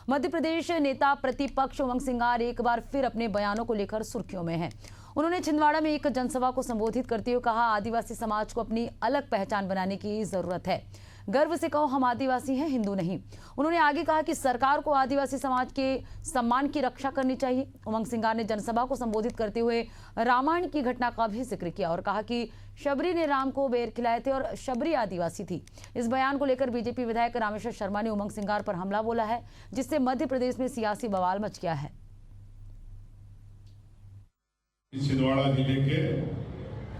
मध्य प्रदेश नेता प्रतिपक्ष उमंग सिंगार एक बार फिर अपने बयानों को लेकर सुर्खियों में हैं। उन्होंने छिंदवाड़ा में एक जनसभा को संबोधित करते हुए कहा, आदिवासी समाज को अपनी अलग पहचान बनाने की जरूरत है। गर्व से कहो हम आदिवासी हैं, हिंदू नहीं। उन्होंने आगे कहा कि सरकार को आदिवासी समाज के सम्मान की रक्षा करनी चाहिए। उमंग सिंगार ने जनसभा को संबोधित करते हुए रामायण की घटना का भी जिक्र किया और कहा कि शबरी ने राम को बेर खिलाए थे और शबरी आदिवासी थी। इस बयान को लेकर बीजेपी विधायक रामेश्वर शर्मा ने उमंग सिंगार पर हमला बोला है, जिससे मध्य प्रदेश में सियासी बवाल मच गया है। छिंदवाड़ा जिले के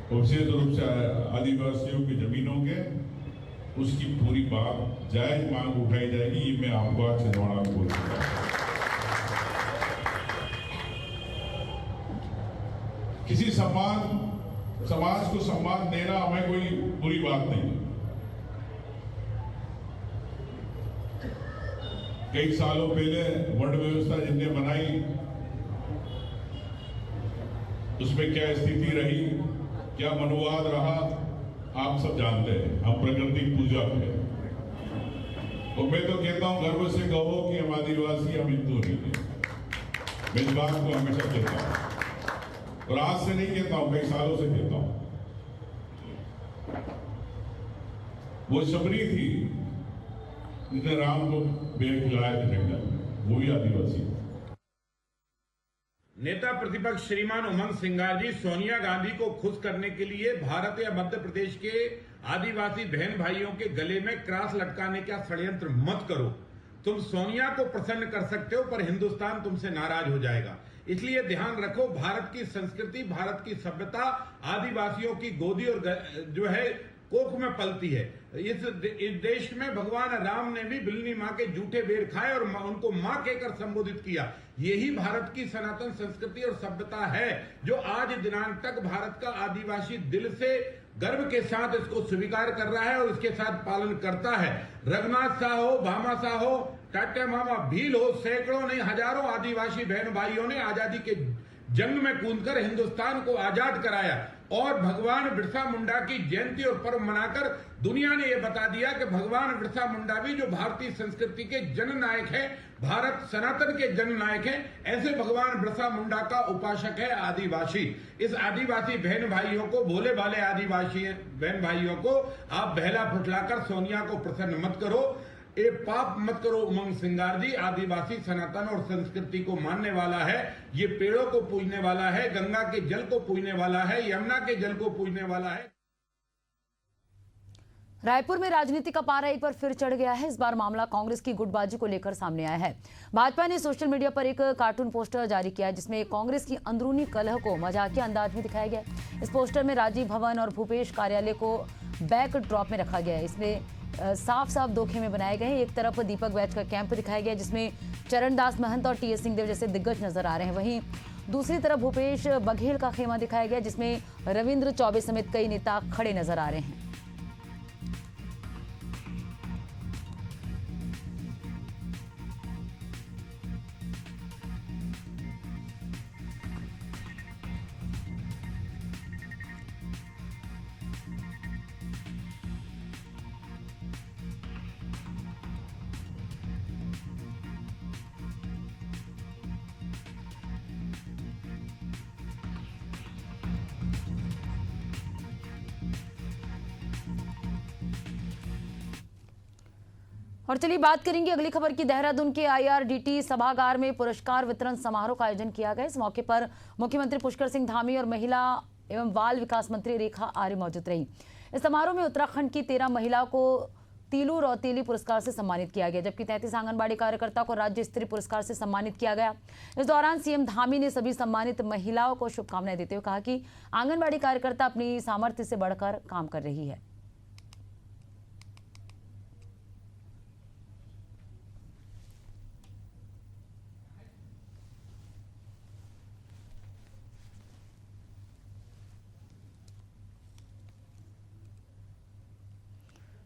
विशेष रूप से आदिवासियों की जमीनों के उसकी पूरी बात जायज मांग उठाई जाएगी। ये मैं आपको आज छिंदवाड़ा में बोल रहा हूं। किसी समाज को सम्मान देना हमें कोई बुरी बात नहीं। कई सालों पहले वर्ण व्यवस्था जिनने बनाई उसमें क्या स्थिति रही, क्या मनोवाद रहा, आप सब जानते हैं। हम प्रकृति पूजा है और मैं तो कहता हूं गर्व से कहो कि हम आदिवासी, हम हिंदू नहीं हैं। मैं इस बात को हमेशा कहता हूं और आज से नहीं कहता हूं, कई सालों से कहता हूं। वो शबरी थी जिसने राम को बेर खिलाया था जंगल में, वो भी आदिवासी। नेता प्रतिपक्ष श्रीमान उमंग सिंगार जी सोनिया गांधी को खुश करने के लिए भारत या मध्य प्रदेश के आदिवासी बहन भाइयों के गले में क्रॉस लटकाने का षड्यंत्र मत करो। तुम सोनिया को प्रसन्न कर सकते हो पर हिंदुस्तान तुमसे नाराज हो जाएगा। इसलिए ध्यान रखो, भारत की संस्कृति, भारत की सभ्यता आदिवासियों की गोदी और जो है कोख में पलती है। इस देश में भगवान राम ने भी बिल्ली माँ के जूठे बेर खाए और उनको माँ कहकर संबोधित किया। यही भारत की सनातन संस्कृति और सभ्यता है जो आज दिनांक तक भारत का आदिवासी दिल से गर्व के साथ इसको स्वीकार कर रहा है और इसके साथ पालन करता है। रघुनाथ शाह हो, भामा शाह हो, टाटा मामा भील हो, सैकड़ों नहीं हजारों आदिवासी बहन भाइयों ने आजादी के जंग में कूदकर हिंदुस्तान को आजाद कराया और भगवान बिरसा मुंडा की जयंती और पर्व मनाकर दुनिया ने यह बता दिया कि भगवान बिरसा मुंडा भी जो भारतीय संस्कृति के जननायक है, भारत सनातन के जननायक है, ऐसे भगवान बिरसा मुंडा का उपासक है आदिवासी। इस आदिवासी बहन भाइयों को, भोले भाले आदिवासी बहन भाइयों को आप बहला फुसलाकर सोनिया को प्रसन्न मत करो। ये पाप मत करो। उमंग सिंगार जी आदिवासी सनातन और संस्कृति को मानने वाला है, ये पेड़ों को पूजने वाला है, गंगा के जल को पूजने वाला है, यमुना के जल को पूजने वाला है। रायपुर में राजनीति का पारा एक बार फिर चढ़ गया है। इस बार मामला कांग्रेस की गुटबाजी को लेकर सामने आया है। भाजपा ने सोशल मीडिया पर एक कार्टून पोस्टर जारी किया है जिसमें कांग्रेस की अंदरूनी कलह को मजाकिया अंदाज में दिखाया गया है। इस पोस्टर में राजीव भवन और भूपेश कार्यालय को बैक ड्रॉप में रखा गया है। इसमें साफ साफ दो खेमे बनाए गए हैं। एक तरफ दीपक बैच का कैंप दिखाया गया जिसमें चरणदास महंत और टी.एस. सिंहदेव जैसे दिग्गज नजर आ रहे हैं। वहीं दूसरी तरफ भूपेश बघेल का खेमा दिखाया गया जिसमें रविंद्र चौबे समेत कई नेता खड़े नजर आ रहे हैं। और चलिए बात करेंगे अगली खबर की। देहरादून के IRDT सभागार में पुरस्कार वितरण समारोह का आयोजन किया गया। इस मौके पर मुख्यमंत्री पुष्कर सिंह धामी और महिला एवं बाल विकास मंत्री रेखा आर्य मौजूद रही। इस समारोह में उत्तराखंड की 13 महिलाओं को तीलू रौतेली पुरस्कार से सम्मानित किया गया, जबकि 33 आंगनबाड़ी कार्यकर्ता को राज्य स्तरीय पुरस्कार से सम्मानित किया गया। इस दौरान सीएम धामी ने सभी सम्मानित महिलाओं को शुभकामनाएं देते हुए कहा कि आंगनबाड़ी कार्यकर्ता अपनी सामर्थ्य से बढ़कर काम कर रही है।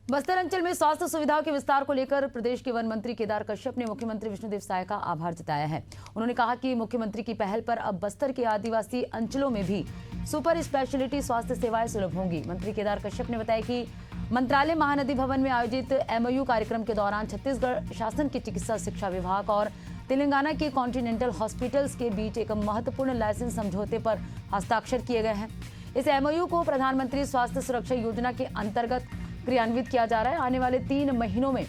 बस्तर अंचल में स्वास्थ्य सुविधाओं के विस्तार को लेकर प्रदेश के वन मंत्री केदार कश्यप ने मुख्यमंत्री विष्णुदेव साय का आभार जताया है। उन्होंने कहा कि मुख्यमंत्री की पहल पर अब बस्तर के आदिवासी अंचलों में भी सुपर स्पेशलिटी स्वास्थ्य सेवाएं सुलभ होंगी। मंत्री केदार कश्यप ने बताया कि मंत्रालय महानदी भवन में आयोजित MOU कार्यक्रम के दौरान छत्तीसगढ़ शासन के चिकित्सा शिक्षा विभाग और तेलंगाना के कॉन्टिनेंटल हॉस्पिटल्स के बीच एक महत्वपूर्ण लाइसेंस समझौते पर हस्ताक्षर किए गए हैं। इस MOU को प्रधानमंत्री स्वास्थ्य सुरक्षा योजना के अंतर्गत क्रियान्वित किया जा रहा है। आने वाले 3 महीनों में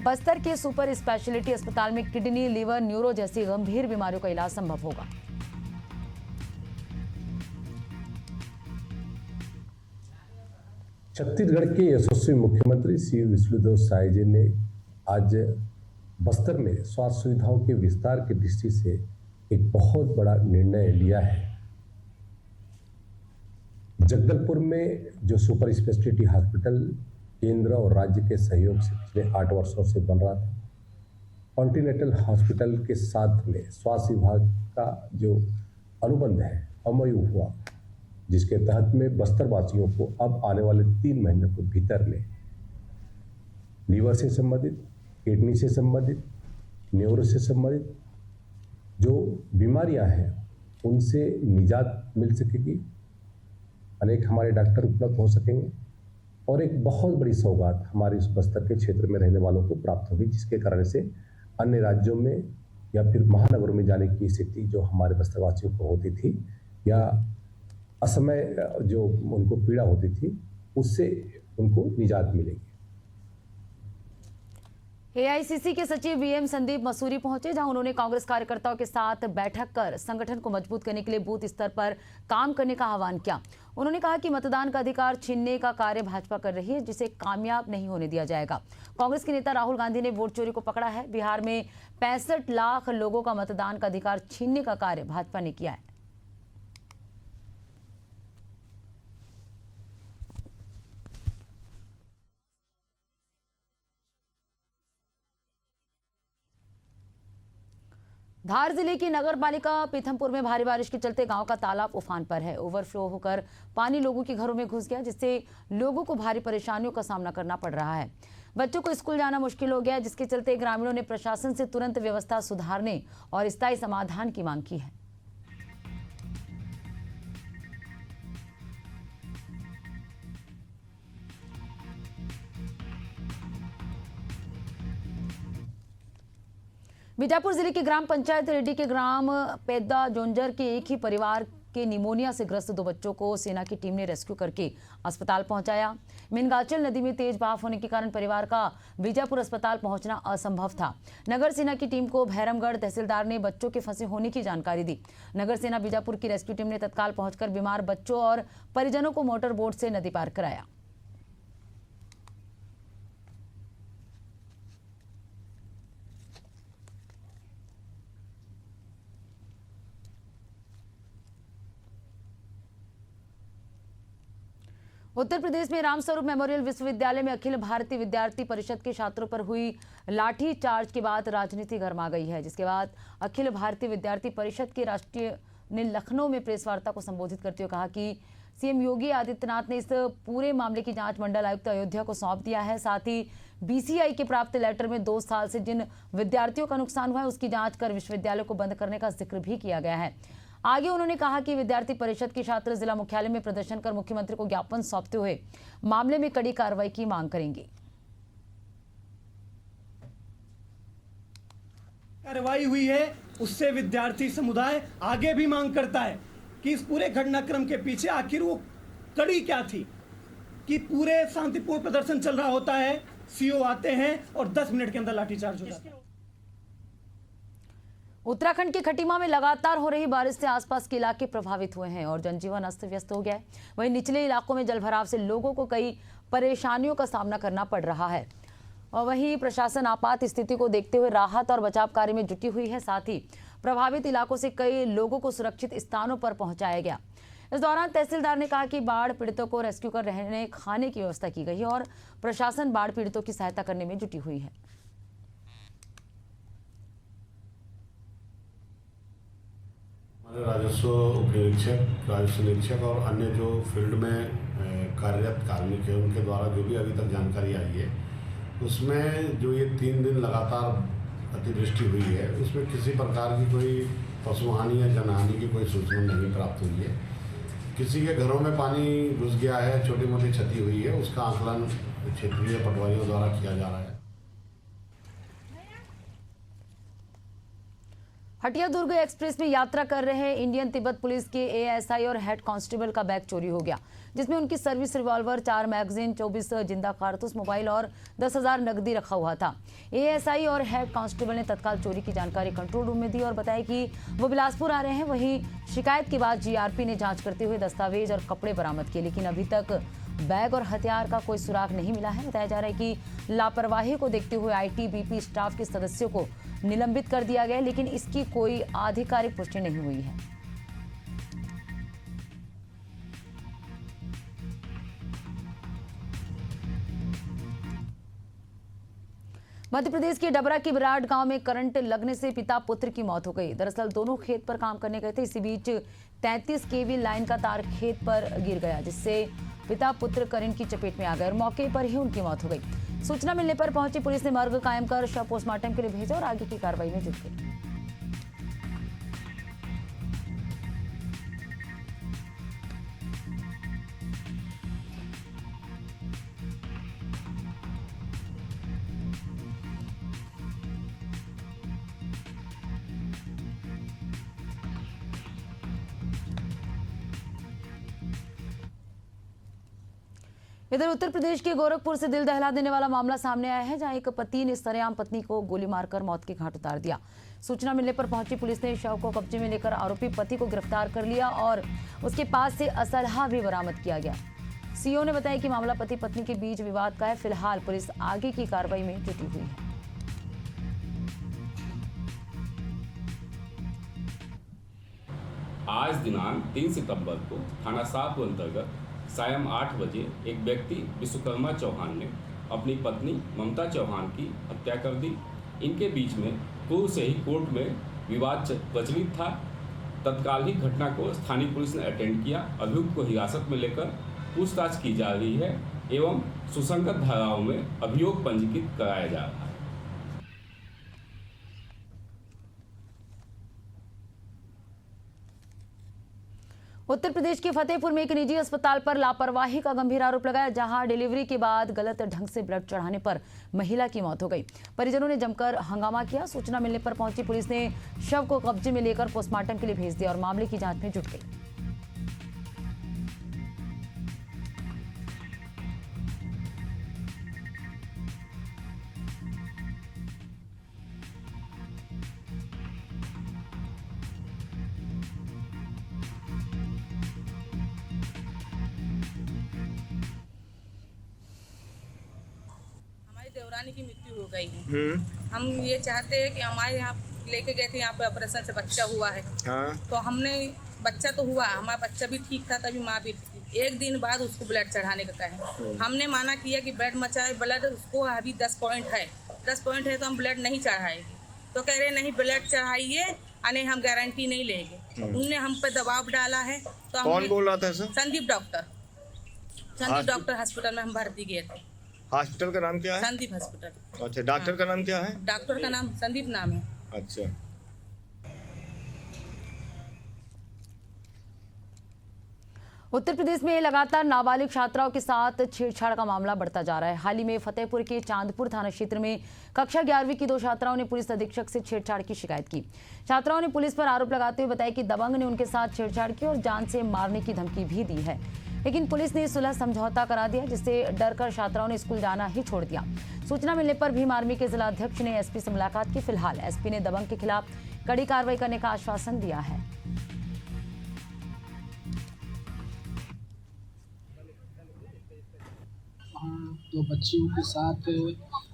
बस्तर के सुपर स्पेशलिटी अस्पताल में किडनी, लीवर, न्यूरो जैसी गंभीर बीमारियों का इलाज संभव होगा। छत्तीसगढ़ के यशस्वी मुख्यमंत्री श्री विष्णुदेव साय जी ने आज बस्तर में स्वास्थ्य सुविधाओं के विस्तार की दृष्टि से एक बहुत बड़ा निर्णय लिया है। जगदलपुर में जो सुपर स्पेशलिटी हॉस्पिटल केंद्र और राज्य के सहयोग से पिछले 8 वर्षों से बन रहा था, कॉन्टिनेंटल हॉस्पिटल के साथ में स्वास्थ्य विभाग का जो अनुबंध है MOU हुआ, जिसके तहत में बस्तर वासियों को अब आने वाले 3 महीनों के भीतर में लीवर से संबंधित, किडनी से संबंधित, न्यूरो से संबंधित जो बीमारियां हैं उनसे निजात मिल सकेगी। अनेक हमारे डॉक्टर उपलब्ध हो सकेंगे और एक बहुत बड़ी सौगात हमारे इस बस्तर के क्षेत्र में रहने वालों को प्राप्त होगी, जिसके कारण से अन्य राज्यों में या फिर महानगरों में जाने की स्थिति जो हमारे बस्तर वासियों को होती थी या असमय जो उनको पीड़ा होती थी, उससे उनको निजात मिलेगी। AICC के सचिव VM संदीप मसूरी पहुंचे, जहां उन्होंने कांग्रेस कार्यकर्ताओं के साथ बैठक कर संगठन को मजबूत करने के लिए बूथ स्तर पर काम करने का आह्वान किया। उन्होंने कहा कि मतदान का अधिकार छीनने का कार्य भाजपा कर रही है, जिसे कामयाब नहीं होने दिया जाएगा। कांग्रेस के नेता राहुल गांधी ने वोट चोरी को पकड़ा है। बिहार में 65 लाख लोगों का मतदान का अधिकार छीनने का कार्य भाजपा ने किया है। धार जिले की नगर पालिका पीथमपुर में भारी बारिश के चलते गांव का तालाब उफान पर है। ओवरफ्लो होकर पानी लोगों के घरों में घुस गया, जिससे लोगों को भारी परेशानियों का सामना करना पड़ रहा है। बच्चों को स्कूल जाना मुश्किल हो गया, जिसके चलते ग्रामीणों ने प्रशासन से तुरंत व्यवस्था सुधारने और स्थायी समाधान की मांग की है। बीजापुर जिले की ग्राम पंचायत रेड्डी के ग्राम पेद्दा जोंजर के एक ही परिवार के निमोनिया से ग्रस्त 2 बच्चों को सेना की टीम ने रेस्क्यू करके अस्पताल पहुंचाया। मिनगाचल नदी में तेज बहाव होने के कारण परिवार का बीजापुर अस्पताल पहुंचना असंभव था। नगर सेना की टीम को भैरमगढ़ तहसीलदार ने बच्चों के फंसे होने की जानकारी दी। नगर सेना बीजापुर की रेस्क्यू टीम ने तत्काल पहुंचकर बीमार बच्चों और परिजनों को मोटर बोट से नदी पार कराया। उत्तर प्रदेश में रामस्वरूप मेमोरियल विश्वविद्यालय में अखिल भारतीय विद्यार्थी परिषद के छात्रों पर हुई लाठी चार्ज के बाद राजनीति गर्मा गई है, जिसके बाद अखिल भारतीय विद्यार्थी परिषद के राष्ट्रीय ने लखनऊ में प्रेस वार्ता को संबोधित करते हुए कहा कि सीएम योगी आदित्यनाथ ने इस पूरे मामले की जांच मंडल आयुक्त अयोध्या को सौंप दिया है। साथ ही BCI के प्राप्त लेटर में 2 साल से जिन विद्यार्थियों का नुकसान हुआ है उसकी जांच कर विश्वविद्यालय को बंद करने का जिक्र भी किया गया है। आगे उन्होंने कहा कि विद्यार्थी परिषद के छात्र जिला मुख्यालय में प्रदर्शन कर मुख्यमंत्री को ज्ञापन सौंपते हुए मामले में कड़ी कार्रवाई की मांग करेंगे। कार्रवाई हुई है, उससे विद्यार्थी समुदाय आगे भी मांग करता है कि इस पूरे घटनाक्रम के पीछे आखिर वो कड़ी क्या थी कि पूरे शांतिपूर्ण प्रदर्शन चल रहा होता है, CO आते हैं और 10 मिनट के अंदर लाठीचार्ज हो जाता है। उत्तराखंड के खटीमा में लगातार हो रही बारिश से आसपास के इलाके प्रभावित हुए हैं और जनजीवन अस्त व्यस्त हो गया है। वहीं निचले इलाकों में जलभराव से लोगों को कई परेशानियों का सामना करना पड़ रहा है और वहीं प्रशासन आपात स्थिति को देखते हुए राहत और बचाव कार्य में जुटी हुई है। साथ ही प्रभावित इलाकों से कई लोगों को सुरक्षित स्थानों पर पहुंचाया गया। इस दौरान तहसीलदार ने कहा कि बाढ़ पीड़ितों को रेस्क्यू कर रहने खाने की व्यवस्था की गई है और प्रशासन बाढ़ पीड़ितों की सहायता करने में जुटी हुई है। राजस्व उपनिरीक्षक, राजस्व निरीक्षक और अन्य जो फील्ड में कार्यरत कार्मिक है उनके द्वारा जो भी अभी तक जानकारी आई है उसमें जो ये 3 दिन लगातार अतिवृष्टि हुई है उसमें किसी प्रकार की कोई पशुहानि या जनहानि की कोई सूचना नहीं प्राप्त हुई है। किसी के घरों में पानी घुस गया है, छोटी मोटी क्षति हुई है, उसका आकलन क्षेत्रीय पटवारियों द्वारा किया जा रहा है। हटिया दुर्ग एक्सप्रेस में यात्रा कर रहे इंडियन तिब्बत पुलिस के एएसआई और हेड कांस्टेबल का बैग चोरी हो गया, जिसमें उनकी सर्विस रिवॉल्वर, 4 मैगजीन, 24 जिंदा कारतूस, मोबाइल और 10,000 नकदी रखा हुआ था। एएसआई और हेड कांस्टेबल ने तत्काल चोरी की जानकारी कंट्रोल रूम में दी और बताया कि वो बिलासपुर आ रहे हैं। वहीं शिकायत के बाद जीआरपी ने जांच करते हुए दस्तावेज और कपड़े बरामद किए, लेकिन अभी तक बैग और हथियार का कोई सुराग नहीं मिला है। बताया जा रहा है कि लापरवाही को देखते हुए आईटीबीपी स्टाफ के सदस्यों को निलंबित कर दिया गया है, लेकिन इसकी कोई आधिकारिक पुष्टि नहीं हुई है। मध्य प्रदेश के डबरा के विराट गांव में करंट लगने से पिता पुत्र की मौत हो गई। दरअसल दोनों खेत पर काम करने गए थे। इसी बीच 33 केवी लाइन का तार खेत पर गिर गया, जिससे पिता पुत्र करंट की चपेट में आ गए और मौके पर ही उनकी मौत हो गई। सूचना मिलने पर पहुंची पुलिस ने मर्ग कायम कर शव पोस्टमार्टम के लिए भेजा और आगे की कार्रवाई में जुट गई। इधर उत्तर प्रदेश के गोरखपुर से दिल दहला देने वाला मामला सामने आया है, जहां एक पति ने सरेआम पत्नी को गोली मारकर मौत के घाट उतार दिया। सूचना मिलने पर पहुंची पुलिस ने शव को कब्जे में लेकर आरोपी पति को गिरफ्तार कर लिया और उसके पास से असलहा भी बरामद किया गया। सीओ ने बताया कि मामला पति पत्नी के बीच विवाद का है। फिलहाल पुलिस आगे की कार्रवाई में जुटी हुई है। आज दिनांक 3 सितंबर को थाना 7 अंतर्गत सायं 8 बजे एक व्यक्ति विश्वकर्मा चौहान ने अपनी पत्नी ममता चौहान की हत्या कर दी। इनके बीच में पूर्व से ही कोर्ट में विवाद प्रचलित था। तत्काल ही घटना को स्थानीय पुलिस ने अटेंड किया। अभियुक्त को हिरासत में लेकर पूछताछ की जा रही है एवं सुसंगत धाराओं में अभियोग पंजीकृत कराया जा रहा है। उत्तर प्रदेश के फतेहपुर में एक निजी अस्पताल पर लापरवाही का गंभीर आरोप लगाया, जहां डिलीवरी के बाद गलत ढंग से ब्लड चढ़ाने पर महिला की मौत हो गई। परिजनों ने जमकर हंगामा किया। सूचना मिलने पर पहुंची पुलिस ने शव को कब्जे में लेकर पोस्टमार्टम के लिए भेज दिया और मामले की जांच में जुट गई। देवरानी की मृत्यु हो गई है। हम ये चाहते हैं कि हमारे यहाँ लेके गए थे, यहाँ पे ऑपरेशन से बच्चा हुआ है। तो हमने बच्चा तो हुआ, हमारा बच्चा भी ठीक था, तभी माँ भी थी। एक दिन बाद उसको ब्लड चढ़ाने का कहे। हमने माना किया कि ब्लड मचाए, ब्लड उसको अभी 10 पॉइंट है, 10 पॉइंट है तो हम ब्लड नहीं चढ़ाएंगे। तो कह रहे नहीं ब्लड चढ़ाइए, अने हम गारंटी नहीं लेंगे। उनने हम पे दबाव डाला है। तो कौन बोल रहा था सर? संदीप डॉक्टर हॉस्पिटल में हम भर्ती गए थे। हॉस्पिटल का नाम क्या है? संदीप हॉस्पिटल। अच्छा, डॉक्टर का नाम क्या है? डॉक्टर का नाम संदीप नाम है। अच्छा। उत्तर प्रदेश में लगातार नाबालिग छात्राओं के साथ छेड़छाड़ का मामला बढ़ता जा रहा है। हाल ही में फतेहपुर के चांदपुर थाना क्षेत्र में कक्षा 11वीं की 2 छात्राओं ने पुलिस अधीक्षक से छेड़छाड़ की शिकायत की। छात्राओं ने पुलिस पर आरोप लगाते हुए बताया कि दबंग ने उनके साथ छेड़छाड़ की और जान से मारने की धमकी भी दी है, लेकिन पुलिस ने सुलह समझौता करा दिया, जिससे डरकर छात्राओं ने स्कूल जाना ही छोड़ दिया। सूचना मिलने पर भीम आर्मी के जिला अध्यक्ष ने एसपी से मुलाकात की। फिलहाल एसपी ने दबंग के खिलाफ कड़ी कार्रवाई करने का आश्वासन दिया है। दो बच्चियों के साथ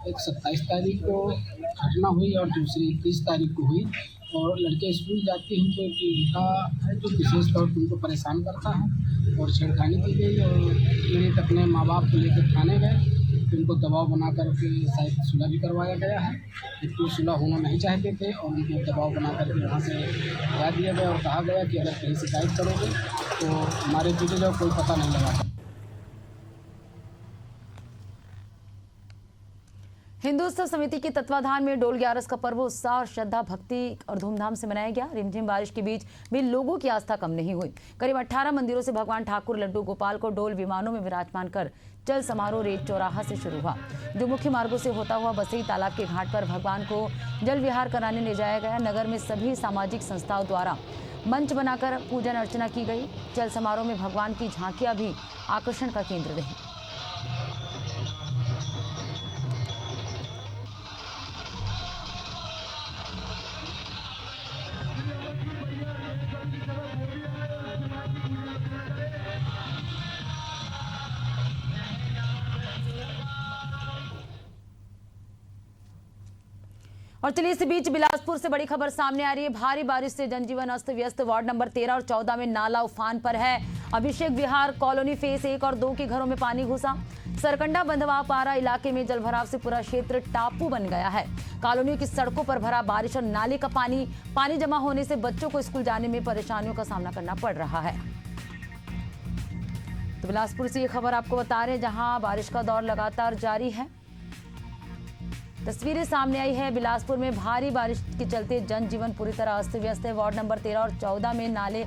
एक 27 तारीख को घटना हुई और दूसरी 30 तारीख को हुई। और लड़के स्कूल जाते हैं तो एक लड़का है जो विशेष तौर पर उनको परेशान करता है और छेड़खानी की गई और पीड़ित अपने माँ बाप को लेकर थाने गए। तो उनको दबाव बना करके शायद सुलह भी करवाया गया है, जबकि सुलह होना नहीं चाहते थे और उनको दबाव बना करके वहाँ से हटा दिया गया और कहा गया कि अगर कहीं शिकायत करोगे तो हमारे डिटेल का कोई पता नहीं लगा। हिंदू उत्सव समिति के तत्वाधान में डोल 11 का पर्व उत्साह और श्रद्धा भक्ति और धूमधाम से मनाया गया। रिमझिम बारिश के बीच भी लोगों की आस्था कम नहीं हुई। करीब 18 मंदिरों से भगवान ठाकुर लड्डू गोपाल को डोल विमानों में विराजमान कर चल समारोह रेत चौराहा से शुरू हुआ, जो मुख्य मार्गों से होता हुआ बसई तालाब के घाट पर भगवान को जल विहार कराने ले जाया गया। नगर में सभी सामाजिक संस्थाओं द्वारा मंच बनाकर पूजन अर्चना की गई। चल समारोह में भगवान की झांकियां भी आकर्षण का केंद्र रही। और चलिए इसी बीच बिलासपुर से बड़ी खबर सामने आ रही है। भारी बारिश से जनजीवन अस्त व्यस्त। वार्ड नंबर 13 और 14 में नाला उफान पर है। अभिषेक विहार कॉलोनी फेज 1 और 2 के घरों में पानी घुसा। सरकंडा बंधवा पारा इलाके में जलभराव से पूरा क्षेत्र टापू बन गया है। कॉलोनियों की सड़कों पर भरा बारिश और नाले का पानी जमा होने से बच्चों को स्कूल जाने में परेशानियों का सामना करना पड़ रहा है। तो बिलासपुर से ये खबर आपको बता रहे हैं, जहां बारिश का दौर लगातार जारी है। तस्वीरें सामने आई है। बिलासपुर में भारी बारिश के चलते जनजीवन पूरी तरह अस्त व्यस्त है। वार्ड नंबर 13 और 14 में नाले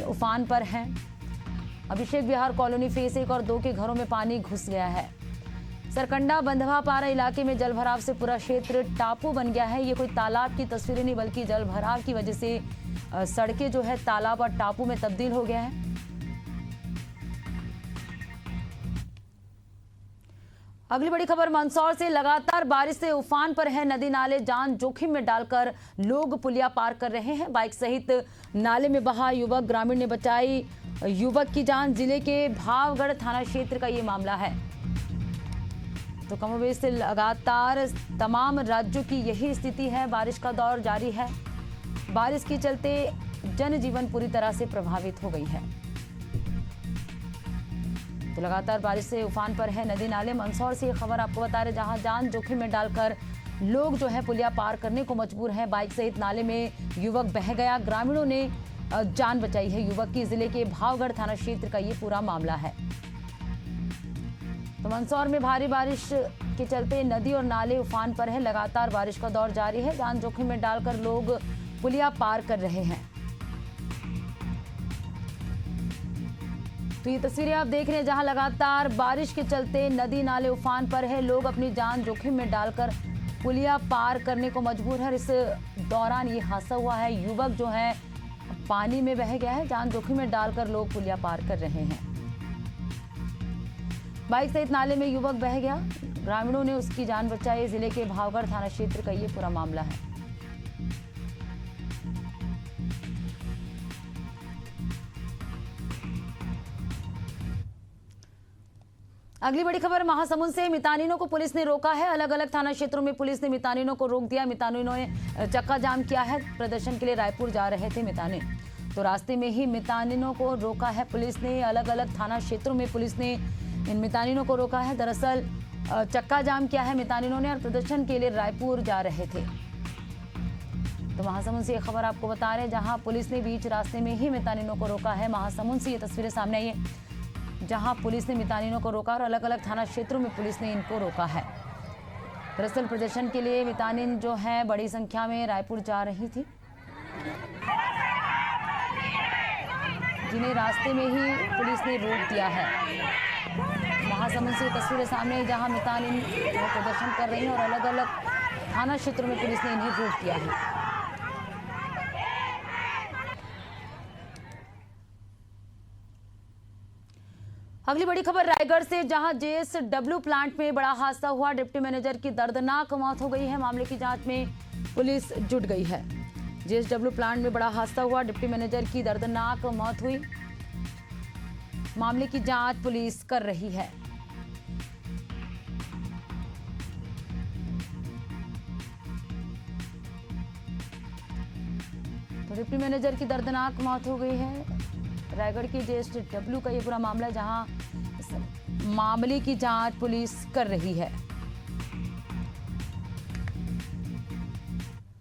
उफान पर हैं। अभिषेक विहार कॉलोनी फेज 1 और 2 के घरों में पानी घुस गया है। सरकंडा बंधवा पारा इलाके में जलभराव से पूरा क्षेत्र टापू बन गया है। ये कोई तालाब की तस्वीरें नहीं, बल्कि जलभराव की वजह से सड़कें जो है तालाब और टापू में तब्दील हो गया है। अगली बड़ी खबर मंदसौर से। लगातार बारिश से उफान पर है नदी नाले। जान जोखिम में डालकर लोग पुलिया पार कर रहे हैं। बाइक सहित नाले में बहा युवक, ग्रामीण ने बचाई युवक की जान। जिले के भावगढ़ थाना क्षेत्र का ये मामला है। तो कमोबेश से लगातार तमाम राज्यों की यही स्थिति है। बारिश का दौर जारी है। बारिश के चलते जनजीवन पूरी तरह से प्रभावित हो गई है। तो लगातार बारिश से उफान पर है नदी नाले। मंदसौर से ये खबर आपको बता रहे, जहां जान जोखिम में डालकर लोग जो है पुलिया पार करने को मजबूर हैं। बाइक सहित नाले में युवक बह गया। ग्रामीणों ने जान बचाई है युवक की। जिले के भावगढ़ थाना क्षेत्र का ये पूरा मामला है। तो मंदसौर में भारी बारिश के चलते नदी और नाले उफान पर है। लगातार बारिश का दौर जारी है। जान जोखिम में डालकर लोग पुलिया पार कर रहे हैं। तो ये तस्वीरें आप देख रहे हैं, जहां लगातार बारिश के चलते नदी नाले उफान पर है। लोग अपनी जान जोखिम में डालकर पुलिया पार करने को मजबूर है। इस दौरान ये हादसा हुआ है। युवक जो है पानी में बह गया है। जान जोखिम में डालकर लोग पुलिया पार कर रहे हैं। बाइक सहित नाले में युवक बह गया। ग्रामीणों ने उसकी जान बचाई। जिले के भावगढ़ थाना क्षेत्र का ये पूरा मामला है। अगली बड़ी खबर महासमुंद से। मितानिनों को पुलिस ने रोका है। अलग अलग थाना क्षेत्रों में पुलिस ने मितानिनों को रोक दिया। मितानिनों ने चक्का जाम किया है। प्रदर्शन के लिए रायपुर जा रहे थे मितानिन, तो रास्ते में ही मितानिनों को रोका है पुलिस ने। अलग अलग थाना क्षेत्रों में पुलिस ने इन मितानिनों को रोका है। दरअसल चक्का जाम किया है मितानिनों ने और प्रदर्शन के लिए रायपुर जा रहे थे। तो महासमुंद से ये खबर आपको बता रहे हैं, जहां पुलिस ने बीच रास्ते में ही मितानिनों को रोका है। महासमुंद से ये तस्वीरें सामने आई है, जहां पुलिस ने मितानिनों को रोका और अलग अलग थाना क्षेत्रों में पुलिस ने इनको रोका है। दरअसल प्रदर्शन के लिए मितानिन जो है बड़ी संख्या में रायपुर जा रही थी, जिन्हें रास्ते में ही पुलिस ने रोक दिया है। महासमुंद से तस्वीरें सामने आई, जहां मितानिन प्रदर्शन कर रही हैं और अलग अलग थाना क्षेत्रों में पुलिस ने इन्हें रोक दिया है। अगली बड़ी खबर रायगढ़ से, जहां JSW प्लांट में बड़ा हादसा हुआ। डिप्टी मैनेजर की दर्दनाक मौत हो गई है। मामले की जांच में पुलिस जुट गई है। JSW प्लांट में बड़ा हादसा हुआ। डिप्टी मैनेजर की दर्दनाक मौत हुई। मामले की जांच पुलिस कर रही है। तो डिप्टी मैनेजर की दर्दनाक मौत हो गई है। रायगढ़ की JSW का ये पूरा मामला, जहां मामले की जांच पुलिस कर रही है।